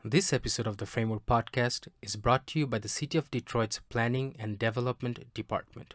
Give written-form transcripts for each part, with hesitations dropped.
This episode of the Framework Podcast is brought to you by the City of Detroit's Planning and Development Department.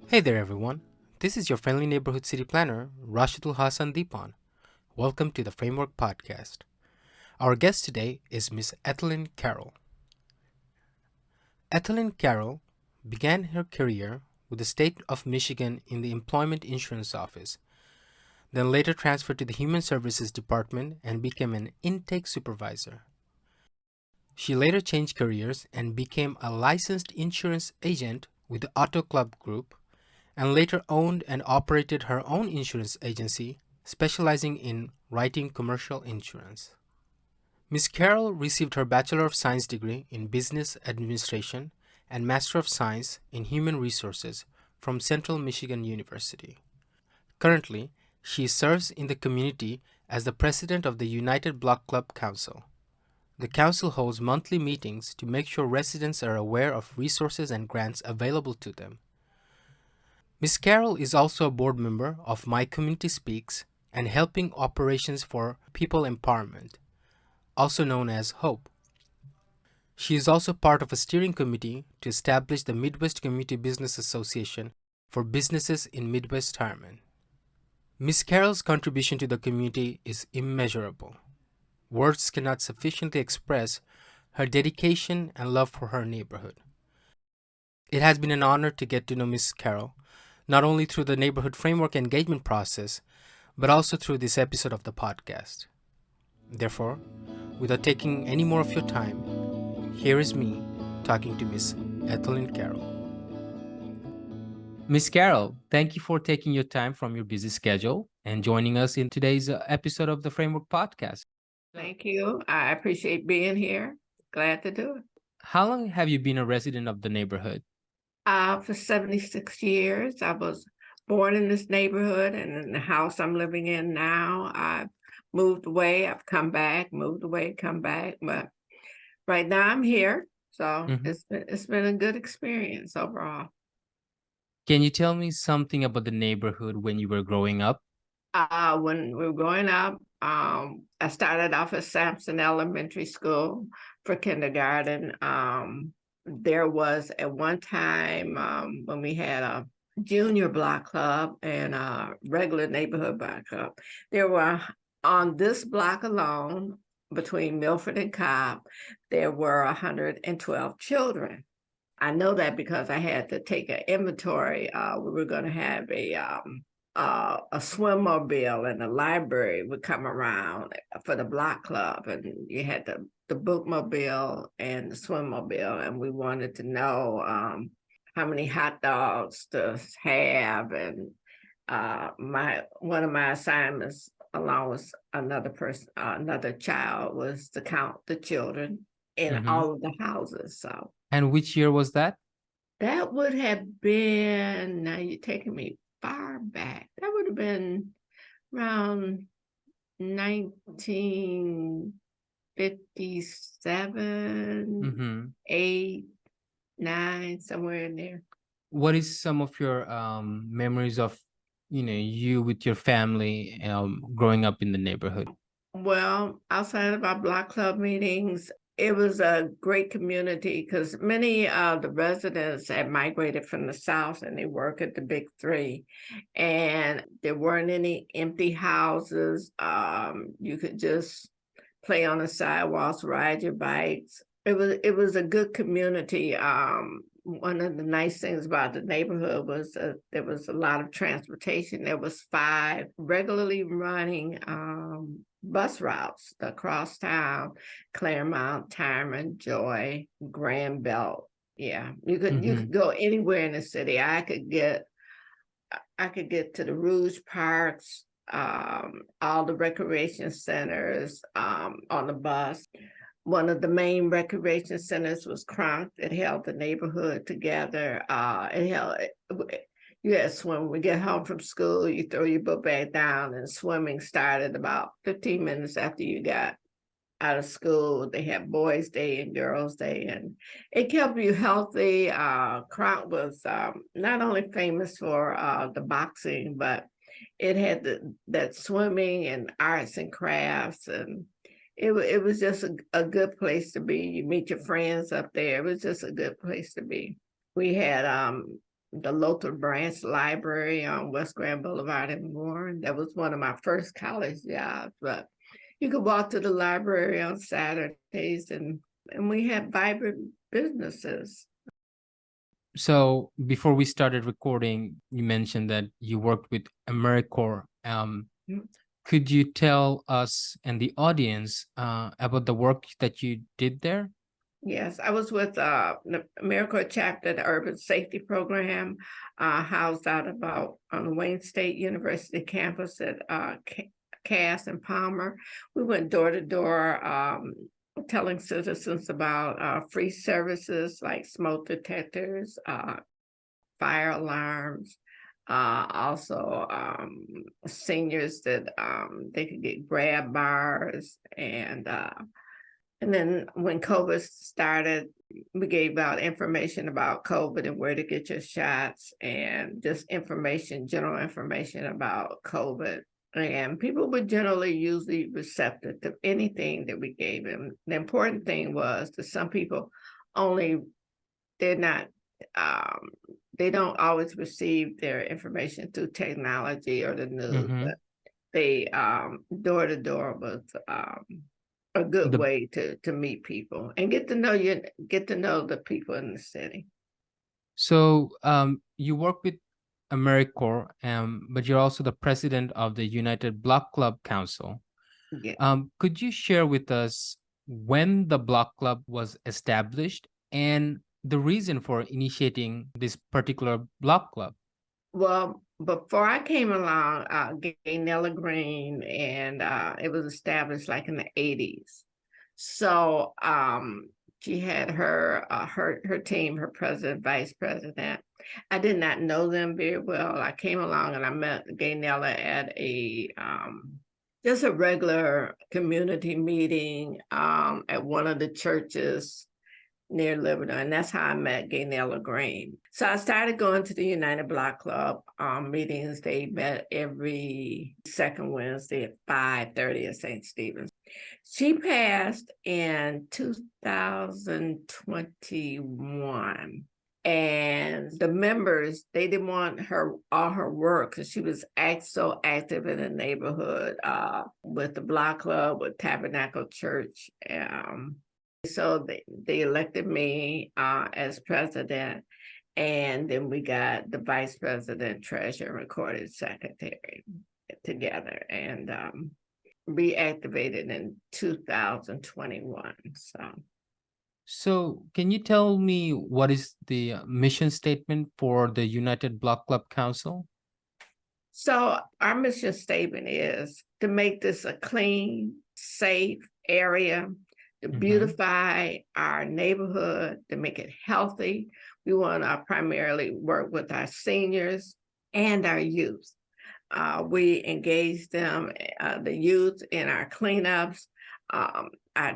Hey there, everyone. This is your friendly neighborhood city planner, Rashidul Hassan Deepan. Welcome to the Framework Podcast. Our guest today is Miss Ethelyn Carroll. Ethelyn Carroll began her career with the state of Michigan in the Employment Insurance Office, then later transferred to the Human Services Department and became an intake supervisor. She later changed careers and became a licensed insurance agent with the Auto Club Group, and later owned and operated her own insurance agency, specializing in writing commercial insurance. Ms. Carroll received her Bachelor of Science degree in Business Administration and Master of Science in Human Resources from Central Michigan University. Currently, she serves in the community as the president of the United Block Club Council. The council holds monthly meetings to make sure residents are aware of resources and grants available to them. Ms. Carroll is also a board member of My Community Speaks and Helping Operations for People Empowerment, also known as H.O.P.E. She is also part of a steering committee to establish the Midwest Community Business Association for businesses in Midwest Tireman. Ms. Carroll's contribution to the community is immeasurable. Words cannot sufficiently express her dedication and love for her neighborhood. It has been an honor to get to know Ms. Carroll, not only through the neighborhood framework engagement process, but also through this episode of the podcast. Therefore, without taking any more of your time, here is me talking to Miss Ethelyn Carroll. Miss Carroll, thank you for taking your time from your busy schedule and joining us in today's episode of the Framework Podcast. Thank you. I appreciate being here. Glad to do it. How long have you been a resident of the neighborhood? For 76 years, I was born in this neighborhood, and in the house I'm living in now, I've moved away, I've come back, moved away, come back, but right now I'm here. So it's been a good experience overall. Can you tell me something about the neighborhood when you were growing up? When we were growing up, I started off at Sampson Elementary School for kindergarten. There was at one time when we had a junior block club and a regular neighborhood block club. There were, on this block alone, between Milford and Cobb, there were 112 children. I know that because I had to take an inventory. We were going to have a swimmobile, and the library would come around for the block club, and you had the bookmobile and the swimmobile, and we wanted to know how many hot dogs to have, and one of my assignments along with another child was to count the children in all of the houses. So. And which year was that? That would have been, now you're taking me far back. That would have been around 1957, 8, 9, somewhere in there. What is some of your memories of, you with your family growing up in the neighborhood? Well, outside of our block club meetings, it was a great community because many of the residents had migrated from the South and they work at the Big Three, and there weren't any empty houses. You could just play on the sidewalks, ride your bikes. It was a good community. One of the nice things about the neighborhood was there was a lot of transportation. There was 5 regularly running bus routes across town: Claremont, Tireman, Joy, Grand Belt. Yeah, you could go anywhere in the city. I could get to the Rouge Parks, all the recreation centers on the bus. One of the main recreation centers was Kronk. It held the neighborhood together. Yeah, swim. When we get home from school, you throw your book bag down, and swimming started about 15 minutes after you got out of school. They had boys' day and girls' day, and it kept you healthy. Croc was not only famous for the boxing, but it had that swimming and arts and crafts, and it was just a good place to be. You meet your friends up there. It was just a good place to be. We had the local branch library on West Grand Boulevard in Warren. That was one of my first college jobs, but you could walk to the library on Saturdays, and we had vibrant businesses. So before we started recording, you mentioned that you worked with AmeriCorps. Mm. Could you tell us and the audience about the work that you did there? Yes, I was with the AmeriCorps chapter, the Urban Safety Program, housed out about on the Wayne State University campus at Cass and Palmer. We went door to door, telling citizens about free services like smoke detectors, fire alarms, also seniors that they could get grab bars, and then when COVID started, we gave out information about COVID and where to get your shots, and just information, general information about COVID. And people were generally usually receptive to anything that we gave them. The important thing was that some people only, they're not, um, they don't always receive their information through technology or the news, Mm-hmm. but they door to door was a good The way to meet people and get to know you, get to know the people in the city. So you work with AmeriCorps, but you're also the president of the United Block Club Council. Yeah. Could you share with us when the Block Club was established and the reason for initiating this particular Block Club? Well, before I came along, Gaynella Green, and it was established like in the 80s. So she had her team, her president, vice president. I did not know them very well. I came along and I met Gaynella at a just a regular community meeting at one of the churches near Liberty, and that's how I met Gaynella Green. So I started going to the United Block Club meetings. They met every second Wednesday at 5:30 at St. Stephen's. She passed in 2021. And the members, they didn't want her all her work because she was so active in the neighborhood with the Block Club, with Tabernacle Church. So they elected me as president, and then we got the vice president, treasurer, recorded secretary together, and reactivated in 2021. So can you tell me what is the mission statement for the United Block Club Council? So our mission statement is to make this a clean, safe area, to beautify our neighborhood, to make it healthy. We want to primarily work with our seniors and our youth. We engage them, the youth, in our cleanups, our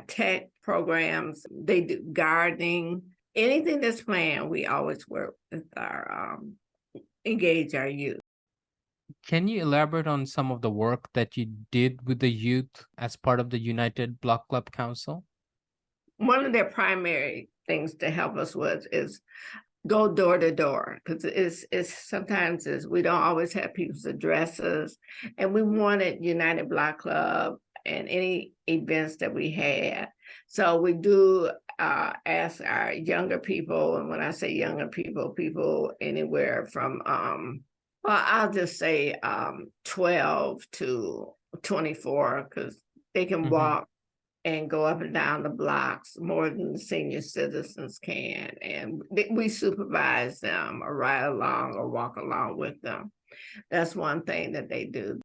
tech programs. They do gardening, anything that's planned. We always work with our engage our youth. Can you elaborate on some of the work that you did with the youth as part of the United Block Club Council? One of their primary things to help us with is go door to door, because it's sometimes is we don't always have people's addresses, and we wanted United Block Club and any events that we had. So we do ask our younger people, and when I say younger people, people anywhere from well, I'll just say 12 to 24, because they can walk and go up and down the blocks more than the senior citizens can. And we supervise them or ride along or walk along with them. That's one thing that they do.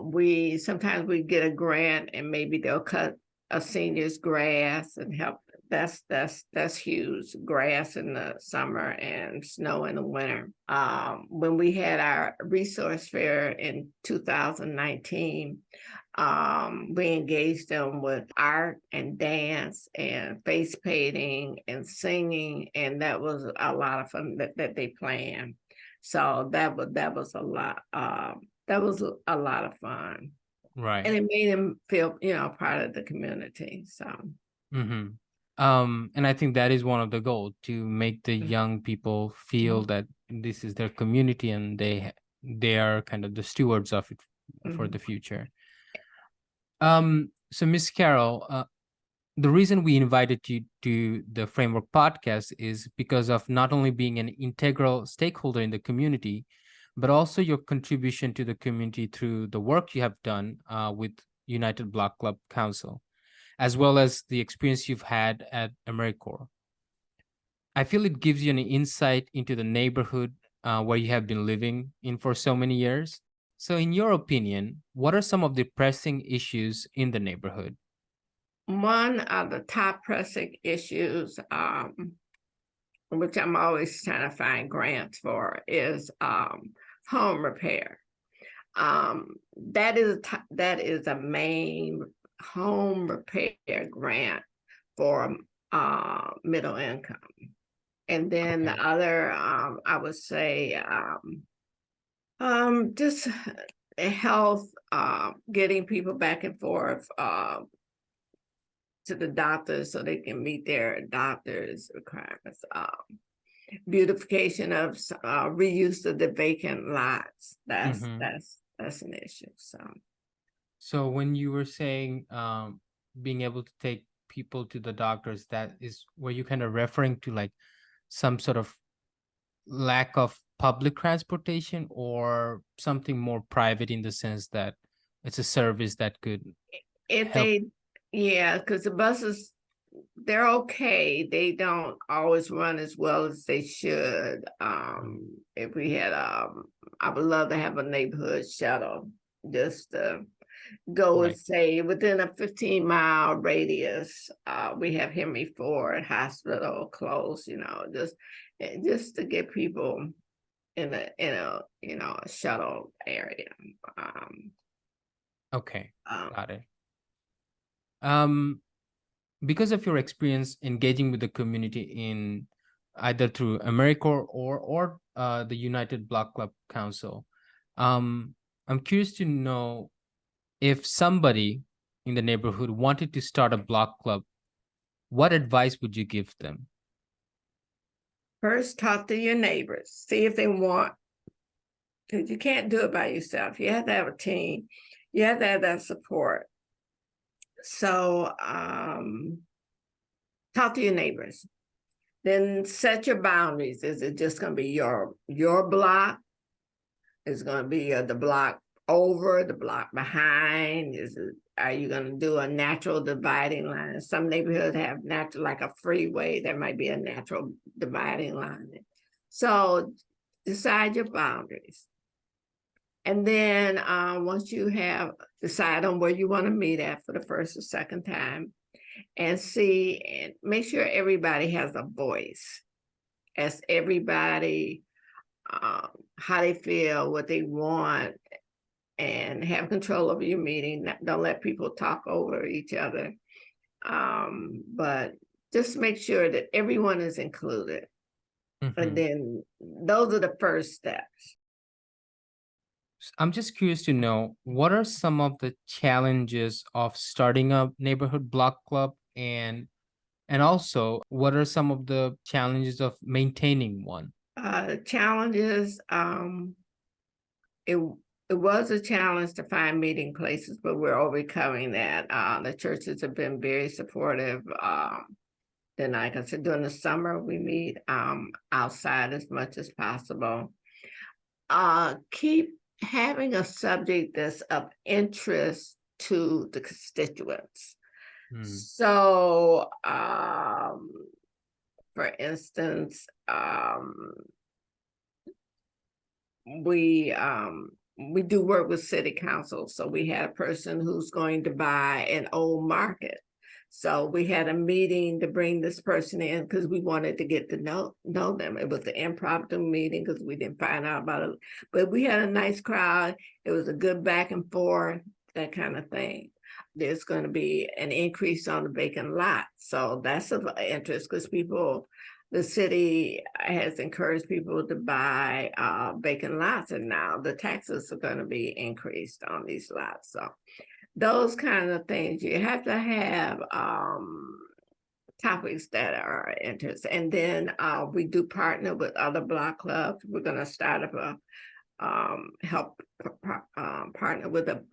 We sometimes we get a grant and maybe they'll cut a senior's grass and help that's huge. Grass in the summer and snow in the winter. When we had our resource fair in 2019, we engaged them with art and dance and face painting and singing, and that was a lot of fun that they planned. So that was a lot. That was a lot of fun, Right. and it made them feel part of the community. So. Mm-hmm. And I think that is one of the goals, to make the young people feel Mhm. that this is their community and they are kind of the stewards of it for the Mhm. future. So Miss Carroll, the reason we invited you to the Framework podcast is because of not only being an integral stakeholder in the community, but also your contribution to the community through the work you have done with United Block Club Council, as well as the experience you've had at AmeriCorps. I feel it gives you an insight into the neighborhood where you have been living in for so many years. So, in your opinion, what are some of the pressing issues in the neighborhood? One of the top pressing issues, which I'm always trying to find grants for, is home repair. That is a main home repair grant for middle income. And then the Okay. other, I would say, just health, getting people back and forth to the doctors so they can meet their doctor's requirements. Beautification of reuse of the vacant lots. That's Hmm. that's that's an issue. So So, when you were saying being able to take people to the doctors, that is were you kind of referring to like some sort of lack of public transportation, or something more private in the sense that it's a service that could if help? they, yeah, because the buses, they're okay. They don't always run as well as they should. Mm. If we had, I would love to have a neighborhood shuttle, just to go and Right. say within a 15-mile radius. We have Henry Ford Hospital close, just to get people in a shuttle area. Um, Okay. um, Got it. Um, because of your experience engaging with the community in either through AmeriCorps or the United Block Club Council, um, I'm curious to know, if somebody in the neighborhood wanted to start a block club, what advice would you give them? First, talk to your neighbors, see if they want, because you can't do it by yourself. You have to have a team. You have to have that support. So talk to your neighbors. Then set your boundaries. Is it just going to be your block? Is it going to be the block over, the block behind? Are you going to do a natural dividing line? Some neighborhoods have natural, like a freeway. There might be a natural dividing line. So decide your boundaries. And then once you have decided on where you want to meet at for the first or second time, and see and make sure everybody has a voice. Ask everybody how they feel, what they want, and have control over your meeting. Don't let people talk over each other. But just make sure that everyone is included. And Mhm. then those are the first steps. I'm just curious to know, what are some of the challenges of starting a neighborhood block club, and also what are some of the challenges of maintaining one? Challenges, it it was a challenge to find meeting places, but we're overcoming that. The churches have been very supportive. Then, like I said, during the summer, we meet outside as much as possible. Keep having a subject that's of interest to the constituents. Mm. So, for instance, we do work with city council. So we had a person who's going to buy an old market. So we had a meeting to bring this person in because we wanted to get to know them. It was an impromptu meeting because we didn't find out about it. But we had a nice crowd. It was a good back and forth, that kind of thing. There's going to be an increase on the vacant lot. So that's of interest because the city has encouraged people to buy vacant lots, and now the taxes are going to be increased on these lots. So those kind of things, you have to have topics that are interest. And then we do partner with other block clubs. We're going to start up a help partner with a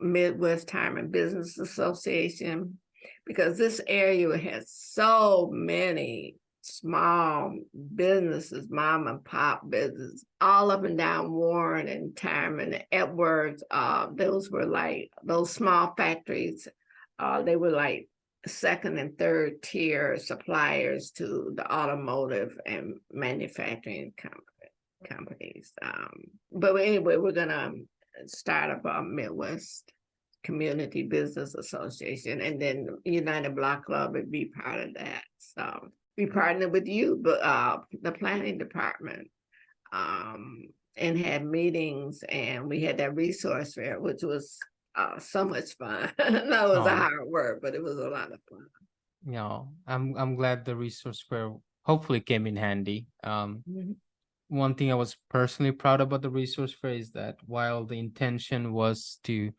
Midwest Tireman Business Association, because this area has so many small businesses, mom and pop business, all up and down Warren and Tireman and Edwards. Those were like those small factories. They were like second and third tier suppliers to the automotive and manufacturing companies. But anyway, we're gonna start up a Midwest Community Business Association, and then United Block Club would be part of that. So we partnered with you, but the planning department, and had meetings, and we had that resource fair, which was so much fun. No, it was a Oh, hard work, but it was a lot of fun. I'm glad the resource fair hopefully came in handy. Mhm. One thing I was personally proud about the resource fair is that while the intention was to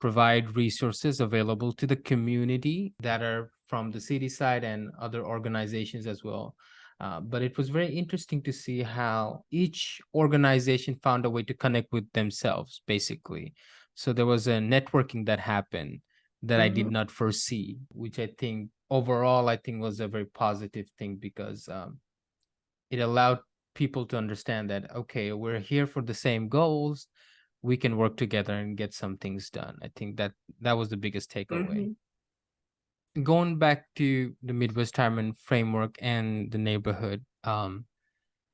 provide resources available to the community that are from the city side and other organizations as well. But it was very interesting to see how each organization found a way to connect with themselves, basically. So there was a networking that happened that I did Mhm. not foresee, which I think overall, I think was a very positive thing because it allowed people to understand that, okay, we're here for the same goals, we can work together and get some things done. I think that was the biggest takeaway. Mhm. Going back to the Midwest Tireman framework and the neighborhood,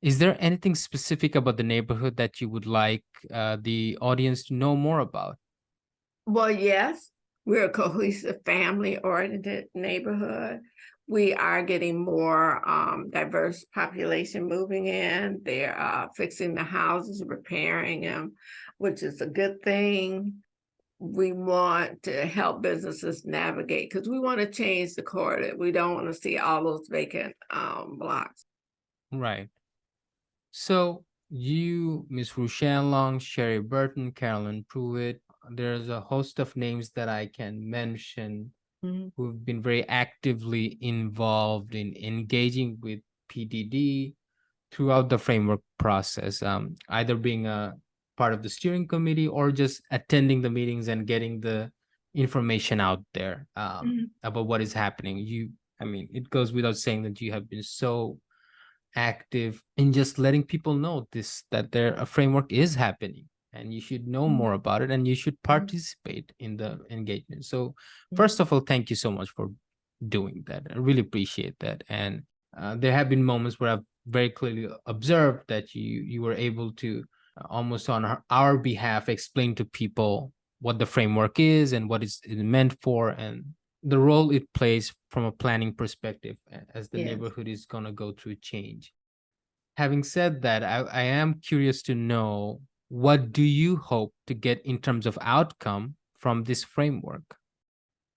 is there anything specific about the neighborhood that you would like the audience to know more about? Well, yes, we're a cohesive, family-oriented neighborhood. We are getting more diverse population moving in. They're fixing the houses, repairing them, which is a good thing. We want to help businesses navigate because we want to change the corridor. We don't want to see all those vacant blocks. Right. So you, Miss Rochelle Long, Sherry Burton, Carolyn Pruitt, there's a host of names that I can mention Mhm. who've been very actively involved in engaging with PDD throughout the framework process, either being a part of the steering committee or just attending the meetings and getting the information out there Mhm. about what is happening. I mean, it goes without saying that you have been so active in just letting people know that there a framework is happening and you should know Mhm. more about it and you should Mhm. participate in the engagement. So Mhm. first of all, thank you so much for doing that. I really appreciate that. And there have been moments where I've very clearly observed that you were able to almost on our behalf explain to people what the framework is and what it's meant for and the role it plays from a planning perspective as the Yes. neighborhood is going to go through change. Having said that, I am curious to know, what do you hope to get in terms of outcome from this framework?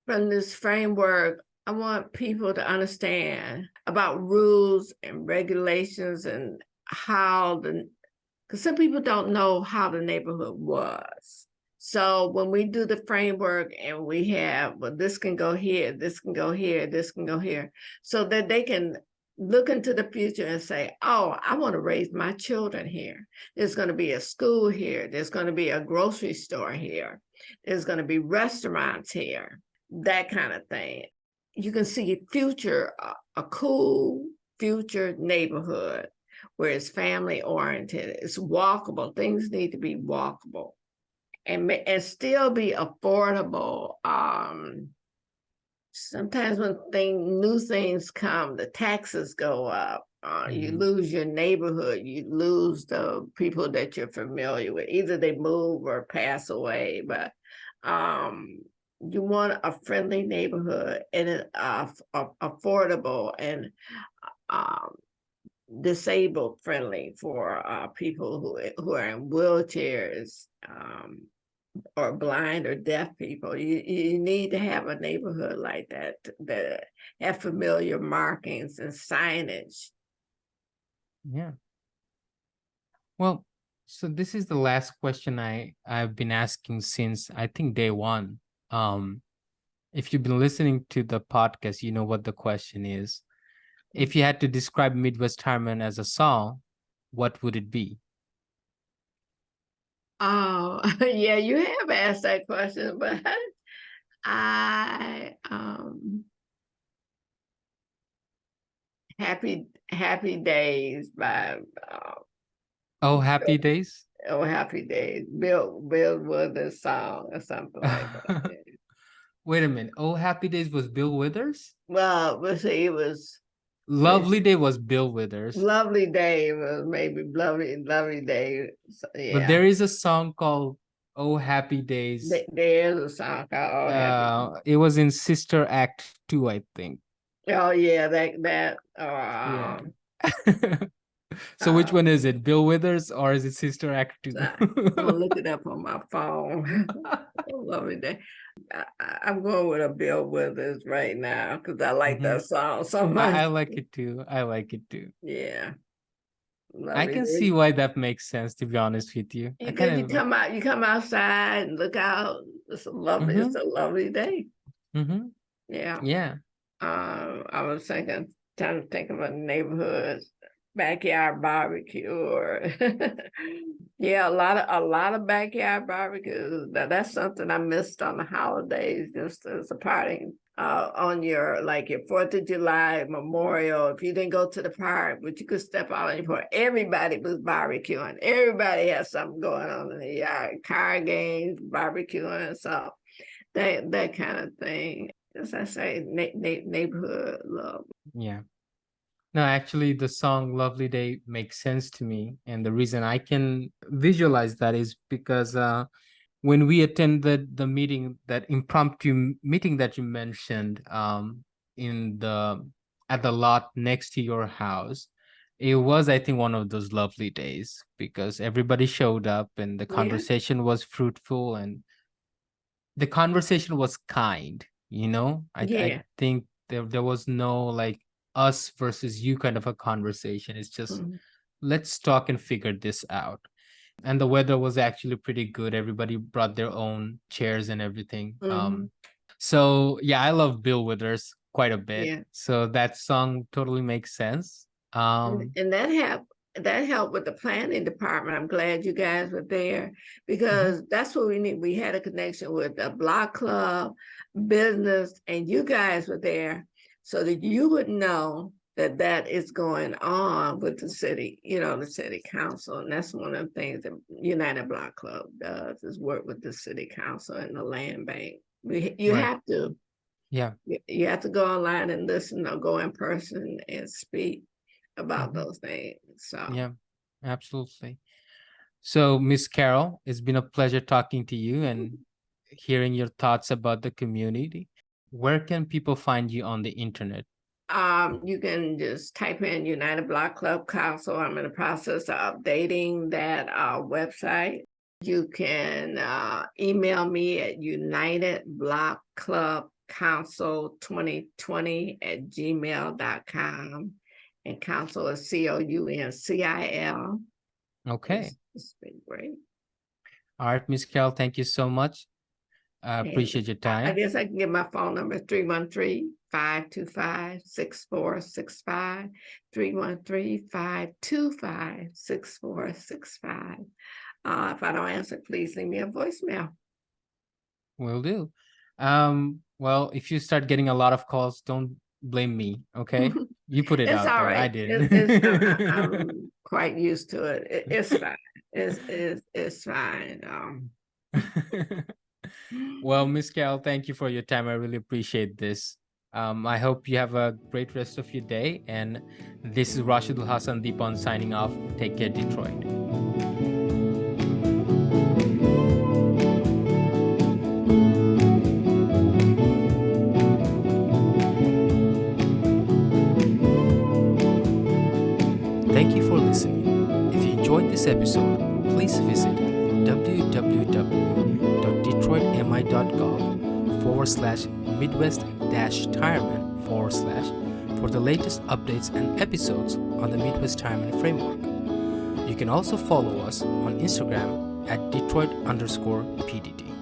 From this framework, I want people to understand about rules and regulations and how because some people don't know how the neighborhood was. So when we do the framework and we have, well, this can go here, this can go here, this can go here, so that they can look into the future and say, oh, I want to raise my children here. There's going to be a school here. There's going to be a grocery store here. There's going to be restaurants here, that kind of thing. You can see future, a cool future neighborhood where it's family oriented, it's walkable. Things need to be walkable and still be affordable. Sometimes when new things come, the taxes go up. You Mhm. lose your neighborhood, you lose the people that you're familiar with. Either they move or pass away, but um, you want a friendly neighborhood and affordable and um, disabled friendly for people who are in wheelchairs, or blind or deaf people. You need to have a neighborhood like that that have familiar markings and signage. Yeah. Well, so this is the last question I've been asking since I think day one. Um, if you've been listening to the podcast, you know what the question is. If you had to describe Midwest Tireman as a song, what would it be? Oh, yeah, you have asked that question, but I Happy Days by Oh, Happy Days? Oh Happy Days, Bill Withers song or something like that. Wait a minute. Oh, Happy Days was Bill Withers? Well, we'll see, it was Lovely Day was Bill Withers. Lovely Day was maybe Lovely Day. So, But yeah. there is a song called Oh Happy Days. There's a song called Oh Happy Days. It was in Sister Act 2, I think. Oh yeah, that Yeah. So which uh, one is it? Bill Withers or is it Sister Act 2? I'm gonna look it up on my phone. Lovely Day. I'm going with a Bill Withers right now because I like Mhm. that song so I much. like it too. I like it too. Yeah, I Lovely can see Day. why that makes sense, to be honest with you. I kind Because of. you come outside and look out. It's Mm-hmm. a lovely day. Mm-hmm. Yeah. Yeah. I was trying to think of a neighborhood backyard barbecue or yeah, a lot of backyard barbecues. That's something I missed on the holidays, just as a party. On your like your 4th of July, Memorial, if you didn't go to the park, but you could step out on your porch, everybody was barbecuing. Everybody had something going on in the yard, card games, barbecuing, so that kind of thing. As I say, neighborhood love. Yeah. No, actually, the song Lovely Day makes sense to me. And the reason I can visualize that is because when we attended the meeting, that impromptu meeting that you mentioned in the at the lot next to your house, it was, I think, one of those lovely days because everybody showed up and the Yeah, conversation was fruitful and the conversation was kind, I yeah. think there was no like us versus you kind of a conversation. It's just Mhm. let's talk and figure this out. And the weather was actually pretty good. Everybody brought their own chairs and everything. Mhm. So yeah, I love Bill Withers quite a bit, Yeah. so that song totally makes sense. And that helped with the planning department. I'm glad you guys were there Mhm. because that's what we need. We had a connection with the block club, business, and you guys were there so that you would know that that is going on with the city, the city council. And that's one of the things that United Block Club does is work with the city council and the land bank. You Right. have to. Yeah. You have to go online and listen or go in person and speak about Mhm. those things. So Yeah, absolutely. So, Miss Carroll, it's been a pleasure talking to you and hearing your thoughts about the community. Where can people find you on the internet? you can just type in United Block Club Council. I'm in the process of updating that website. You can email me at United Block Club Council 2020@gmail.com. And council is COUNCIL. Okay. It's been great. All right, Miss Carroll, thank you so much. I And appreciate your I time. guess I can give my phone number 313-525-6465, 313-525-6465. If I don't answer, please leave me a voicemail. Will do. Well, if you start getting a lot of calls, don't blame me, okay? You put it It's out all there. I right. didn't. I'm quite used to it. It's fine. It's fine. Well, Miss Carol, thank you for your time. I really appreciate this. I hope you have a great rest of your day. And this is Rashidul Hassan Deepan signing off. Take care, Detroit. this episode, please visit www.detroitmi.gov/Midwest-Tireman/ for the latest updates and episodes on the Midwest Tireman framework. You can also follow us on Instagram at Detroit_PDD.